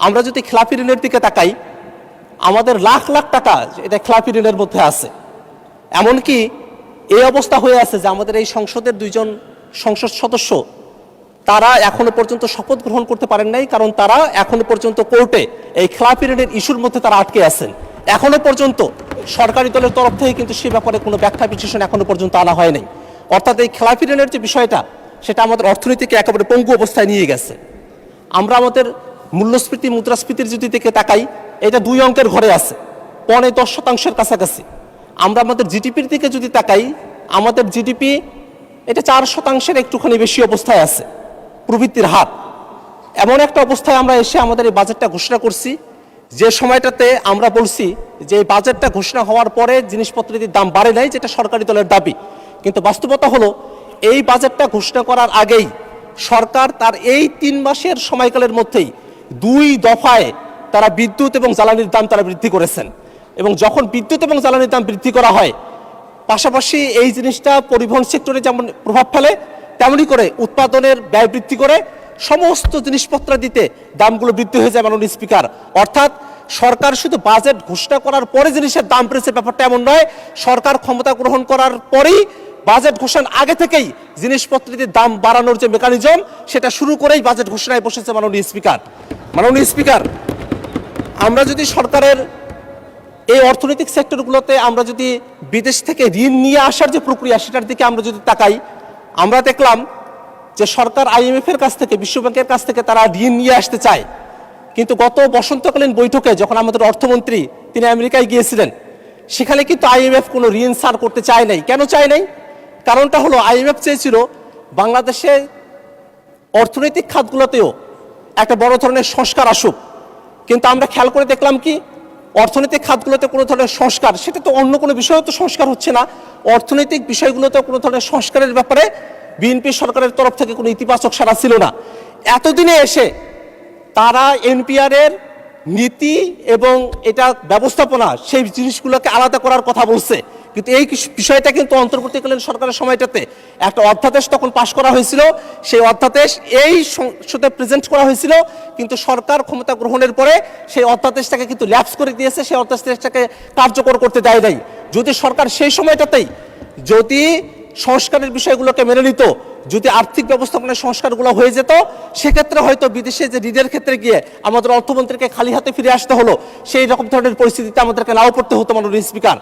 আমরা যদি খেলাপি ঋণের দিকে তাকাই, আমাদের লাখ লাখ টাকা এটা খেলাপি ঋণের মধ্যে আছে। এমনকি এই অবস্থা হয়ে আছে যে আমাদের এই সংসদের দুইজন সংসদ সদস্য তারা এখনো পর্যন্ত শপথ গ্রহণ করতে পারেন নাই, কারণ তারা এখনো পর্যন্ত কোর্টে এই খেলাপি ঋণের ইস্যুর মধ্যে তারা আটকে আছেন। এখনো পর্যন্ত সরকারি দলের তরফ থেকে কিন্তু সে ব্যাপারে কোনো ব্যাখ্যা বিশ্লেষণ এখনো পর্যন্ত আনা হয় নাই। অর্থাৎ এই খেলাপি ঋণের যে বিষয়টা, সেটা আমাদের অর্থনীতিকে একেবারে পঙ্গু অবস্থায় নিয়ে গেছে। আমরা আমাদের মূল্যস্ফীতি মুদ্রাস্ফীতির যদি দিকে তাকাই, এটা 2 অঙ্কের ঘরে আছে, 10% কাছাকাছি। আমরা আমাদের জিডিপির দিকে যদি তাকাই, আমাদের জিডিপি এটা 4% একটুখানি বেশি অবস্থায় আছে প্রবৃদ্ধির হার। এমন একটা অবস্থায় আমরা এসে আমাদের এই বাজেটটা ঘোষণা করছি, যে সময়টাতে আমরা বলছি যে এই বাজেটটা ঘোষণা হওয়ার পরে জিনিসপত্রের দাম বাড়ে নাই, যেটা সরকারি দলের দাবি। কিন্তু বাস্তবতা হলো এই বাজেটটা ঘোষণা করার আগেই সরকার তার এই 3 মাসের সময়কালের মধ্যেই 2 দফায় তারা বিদ্যুৎ এবং জ্বালানির দাম তারা বৃদ্ধি করেছেন। এবং যখন বিদ্যুৎ এবং জ্বালানির দাম বৃদ্ধি করা হয়, পাশাপাশি এই জিনিসটা পরিবহন সেক্টরে যেমন প্রভাব ফেলে, তেমনি করে উৎপাদনের ব্যয় বৃদ্ধি করে সমস্ত জিনিসপত্র দিতে দামগুলো বৃদ্ধি হয়ে যায় মাননীয় স্পিকার। অর্থাৎ সরকার শুধু বাজেট ঘোষণা করার পরে জিনিসের দাম বেড়েছে ব্যাপারটা এমন নয়, সরকার ক্ষমতা গ্রহণ করার পরেই বাজেট ঘোষণার আগে থেকেই জিনিসপত্রের দাম বাড়ানোর যে মেকানিজম, সেটা শুরু করেই বাজেট ঘোষণায় বসেছে মাননীয় স্পিকার। মাননীয় স্পিকার, আমরা যদি সরকারের এই অর্থনৈতিক সেক্টরগুলোতে আমরা যদি বিদেশ থেকে ঋণ নিয়ে আসার যে প্রক্রিয়া, সেটার দিকে আমরা যদি তাকাই, আমরা দেখলাম যে সরকার IMF এর কাছ থেকে, বিশ্বব্যাংকের কাছ থেকে তারা ঋণ নিয়ে আসতে চায়। কিন্তু গত বসন্তকালীন বৈঠকে যখন আমাদের অর্থমন্ত্রী তিনি আমেরিকায় গিয়েছিলেন, সেখানে কিন্তু IMF কোনো ঋণ ছাড় করতে চায় নাই। কেন চায় নাই? কারণটা হলো IMF চেয়েছিল বাংলাদেশের অর্থনৈতিক খাতগুলোতেও একটা বড় ধরনের সংস্কার আসুক। কিন্তু আমরা খেয়াল করে দেখলাম কি, অর্থনৈতিক খাতগুলোতে কোনো ধরনের সংস্কার, সেটা তো অন্য কোনো বিষয়েও তো সংস্কার হচ্ছে না, অর্থনৈতিক বিষয়গুলোতে কোনো ধরনের সংস্কারের ব্যাপারে বিএনপি সরকারের তরফ থেকে কোনো ইতিবাচক সাড়া ছিল না। এতদিনে এসে তারা NPR এর নীতি এবং এটা ব্যবস্থাপনা, সেই জিনিসগুলোকে আলাদা করার কথা বলছে। কিন্তু এই বিষয়টা কিন্তু অন্তর্বর্তীকালীন সরকারের সময়টাতে একটা অধ্যাদেশ তখন পাশ করা হয়েছিল, সেই অধ্যাদেশ এই সংসদে প্রেজেন্ট করা হয়েছিল, কিন্তু সরকার ক্ষমতা গ্রহণের পরে সেই অধ্যাদেশটাকে কিন্তু ল্যাপস করে দিয়েছে, সেই অধ্যাদেশটাকে কার্যকর করতে দেয় নাই। যদি সরকার সেই সময়টাতেই যদি সংস্কারের বিষয়গুলোকে মেনে নিত, যদি আর্থিক ব্যবস্থাপনার সংস্কারগুলো হয়ে যেত, সেক্ষেত্রে হয়তো বিদেশে যে ঋণের ক্ষেত্রে গিয়ে আমাদের অর্থমন্ত্রীকে খালি হাতে ফিরে আসতে হলো, সেই রকম ধরনের পরিস্থিতিতে আমাদেরকে নাও পড়তে হতো মাননীয় স্পিকার।